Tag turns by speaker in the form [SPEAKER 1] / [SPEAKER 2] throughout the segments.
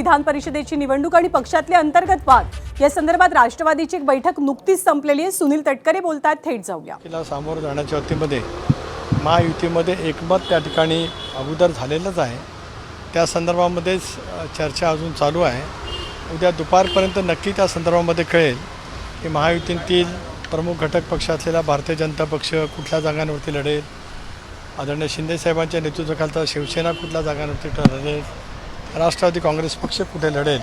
[SPEAKER 1] विधान परिषदेची निवडणूक आणि पक्षातले अंतर्गत वाद या संदर्भात राष्ट्रवादीची एक बैठक नुकतीच संपलेली आहे। सुनील तटकरे बोलतात, थेट जाऊया।
[SPEAKER 2] तिला सामोरं जाण्याच्या वतीमध्ये महायुतीमध्ये एकमत त्या ठिकाणी अगोदर झालेलंच आहे। त्या संदर्भामध्येच चर्चा अजून चालू आहे। उद्या दुपारपर्यंत नक्की त्या संदर्भामध्ये कळेल की महायुतीतील प्रमुख घटक पक्ष असलेला भारतीय जनता पक्ष कुठल्या जागांवरती लढेल, आदरणीय शिंदे साहेबांच्या नेतृत्वाखालचा शिवसेना कुठल्या जागांवरती लढेल, राष्ट्रवादी काँग्रेस पक्ष कुठे लढेल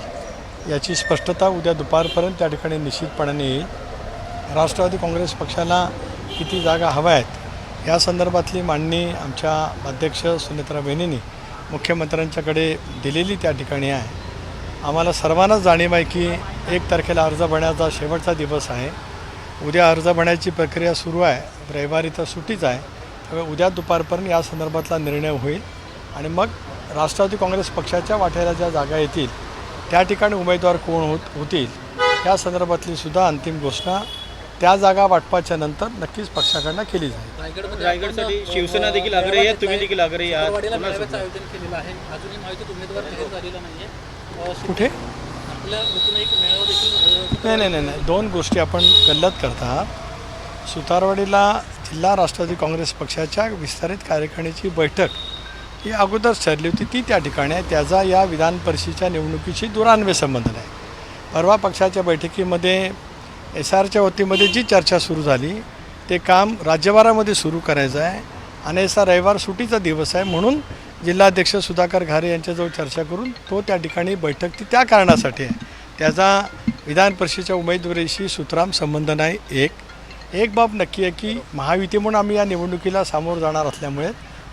[SPEAKER 2] याची स्पष्टता उद्या दुपारपर्यंत त्या ठिकाणी निश्चितपणाने येईल। राष्ट्रवादी काँग्रेस पक्षाला किती जागा हव्या आहेत या संदर्भातली मांडणी आमच्या अध्यक्ष सुनेत्रा बहिणींनी मुख्यमंत्र्यांच्याकडे दिलेली त्या ठिकाणी आहे। आम्हाला सर्वांनाच जाणीव आहे की 1 तारखेला अर्ज भरण्याचा शेवटचा दिवस आहे। उद्या अर्ज भरण्याची प्रक्रिया सुरू आहे। रविवारी तर सुट्टीच आहे, त्यामुळे उद्या दुपारपर्यंत या संदर्भातला निर्णय होईल आणि मग राष्ट्रवादी काँग्रेस पक्षाच्या वाट्याला ज्या जागा येतील त्या ठिकाणी उमेदवार कोण होतील या संदर्भातली सुद्धा अंतिम घोषणा त्या जागा वाटपाच्या नंतर नक्कीच पक्षाकडनं केली जाईल।
[SPEAKER 3] रायगडसाठी शिवसेना देखील आग्रही आहे, तुम्ही देखील आग्रही आहात।
[SPEAKER 4] आयोजन केलेलं आहे, अजूनही माहिती उमेदवार जाहीर झालेला नाहीये।
[SPEAKER 2] कुठे
[SPEAKER 4] आपल्या वतीने एक मेळावा देखील
[SPEAKER 2] नाही, दोन गोष्टी आपण गल्लत करता। सुतारवाडीला जिल्हा राष्ट्रवादी काँग्रेस पक्षाच्या विस्तारित कार्यकारिणीची बैठक ही अगोदर ठरली होती, ती त्या ठिकाणी आहे। त्याचा या विधान परिषदेच्या निवडणुकीशी दूरान्वय संबंध नाही। परवा पक्षाच्या बैठकीमध्ये SRच्या वतीमध्ये जी चर्चा सुरू झाली ते काम राज्यभरामध्ये सुरू करायचं आहे आणि असा रविवार सुट्टीचा दिवस आहे म्हणून जिल्हाध्यक्ष सुधाकर घारे यांच्याजवळ चर्चा करून तो त्या ठिकाणी बैठक ती त्या कारणासाठी आहे। त्याचा विधान परिषदेच्या उमेदवारीशी सुतराम संबंध नाही। एक बाब नक्की आहे की महायुती म्हणून आम्ही या निवडणुकीला सामोरं जाणार असल्यामुळे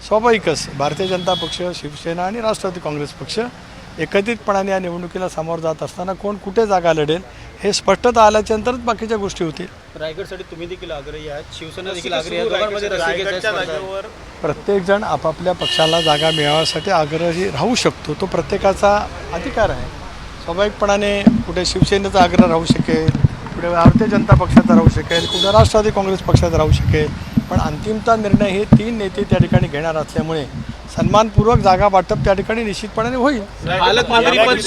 [SPEAKER 2] स्वाभाविकच भारतीय जनता पक्ष, शिवसेना आणि राष्ट्रवादी काँग्रेस पक्ष एकत्रितपणाने या निवडणुकीला सामोरं जात असताना कोण कुठे जागा लढेल हे स्पष्टता आल्याच्यानंतरच बाकीच्या गोष्टी होतील।
[SPEAKER 3] रायगडसाठी तुम्ही देखील आग्रही आहात, शिवसेना देखील आग्रही आहे, दोघांमध्ये रस्सीखेच आहे।
[SPEAKER 2] प्रत्येकजण आपापल्या पक्षाला जागा मिळवण्यासाठी आग्रही राहू शकतो, तो प्रत्येकाचा अधिकार आहे। स्वाभाविकपणाने कुठे शिवसेनेचा आग्रह राहू शकेल, कुठे भारतीय जनता पक्षाचा राहू शकेल, कुठे राष्ट्रवादी काँग्रेस पक्षाचा राहू शकेल, पण अंतिमता निर्णय हे 3 नेते त्या ठिकाणी घेणार असल्यामुळे सन्मानपूर्वक जागा वाटप त्या ठिकाणी निश्चितपणे होईल।
[SPEAKER 3] पालकमंत्रीपद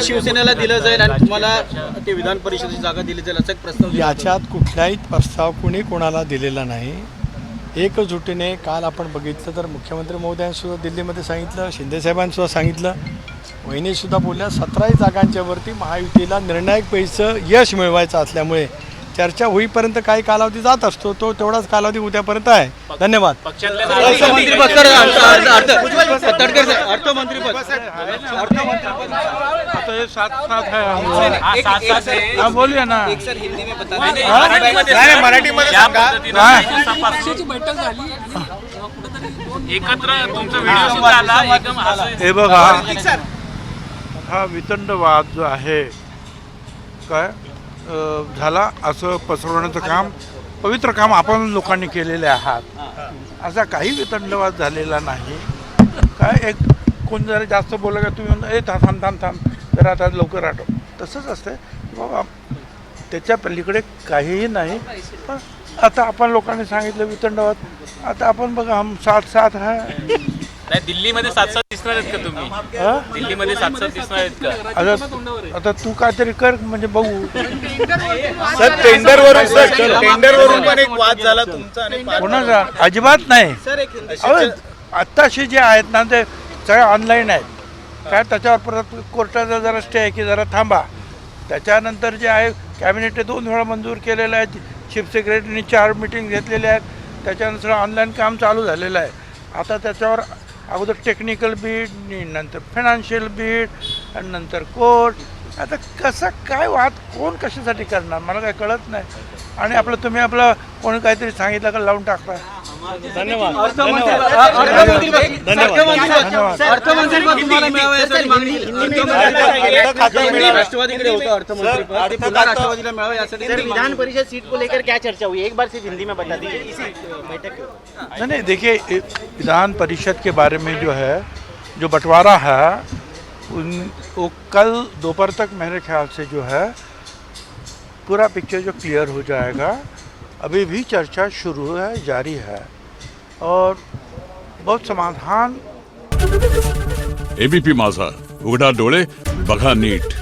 [SPEAKER 3] शिवसेनेला दिलं जाईल आणि तुम्हाला ते विधान परिषदेची जागा दिली जाईल असा एक प्रस्ताव
[SPEAKER 2] याच्यात कुठलाही प्रस्ताव कोणी कोणाला दिलेला नाही। एकजुटीने काल आपण बघितलं तर मुख्यमंत्री महोदयांसुद्धा दिल्लीमध्ये सांगितलं, शिंदेसाहेबांसुद्धा सांगितलं, वहिनीसुद्धा बोलल्या 17 जागांच्यावरती महायुतीला निर्णायक पैचं यश मिळवायचं असल्यामुळे चर्चा होईपर्यंत काही कालावधी जात असतो, तो तेवढाच कालावधी उद्यापर्यंत आहे। धन्यवाद।
[SPEAKER 5] बोलिए ना हे बघा, हा वितंडवाद जो आहे काय झाला असं पसरवण्याचं काम, पवित्र काम आपण लोकांनी केलेले आहात। असा काही वितंडवाद झालेला नाही। काय एक कोण जरा जास्त बोललं का तुम्ही थांब जरा आता लवकर आठव, तसंच असतं बाबा, त्याच्या पलीकडे काहीही नाही। पण आता आपण लोकांनी सांगितलं वितंडवाद, आता आपण बघा हम साथ है।
[SPEAKER 6] दिल्लीमध्ये 7-7 दिसणार आहेत का तुम्ही? दिल्लीमध्ये 7-7 दिसणार आहेत का?
[SPEAKER 5] आता तू काहीतरी कर म्हणजे बघू।
[SPEAKER 3] सर टेंडरवरून पण एक वाद झाला तुमचा आणि
[SPEAKER 5] कोणाचा? अजिबात नाही। आत्ताशी जे आहेत ना ते सगळे ऑनलाईन आहेत। काय त्याच्यावर परत कोर्टाचा जरा स्टे आहे की जरा थांबा। त्याच्यानंतर जे आहे कॅबिनेटने 2 वेळा मंजूर केलेलं आहे, चीफ सेक्रेटरीने 4 मीटिंग घेतलेल्या आहेत, त्याच्यानंतर ऑनलाईन काम चालू झालेलं आहे। आता त्याच्यावर अगोदर टेक्निकल बीड, नंतर फायनान्शियल बीड आणि नंतर कोर्ट। आता कसं काय वाद कोण कशासाठी करणार मला काय कळत नाही। आणि तुम्ही कोणी काहीतरी सांगितलं का लावून टाकता।
[SPEAKER 2] धन्यवाद।
[SPEAKER 3] राष्ट्रवादीकडे होतं अर्थमंत्रीपद, ते पुन्हा राष्ट्रवादीला मिळावं यासाठी
[SPEAKER 4] विधान परिषद सीट को लेकर क्या चर्चा हुई, एक बार सिर्फ हिंदी में बता दीजिए इसी बैठक के।
[SPEAKER 5] नहीं देखिए, विधान परिषद के बारे में जो है जो बंटवारा है वो कल दोपहर तक मेरे ख्याल से जो है पूरा पिक्चर जो क्लियर हो जाएगा। अभी भी चर्चा शुरू है, जारी है और बहुत समाधान।
[SPEAKER 7] एबीपी माझा, उघडा डोळे बघा नीट.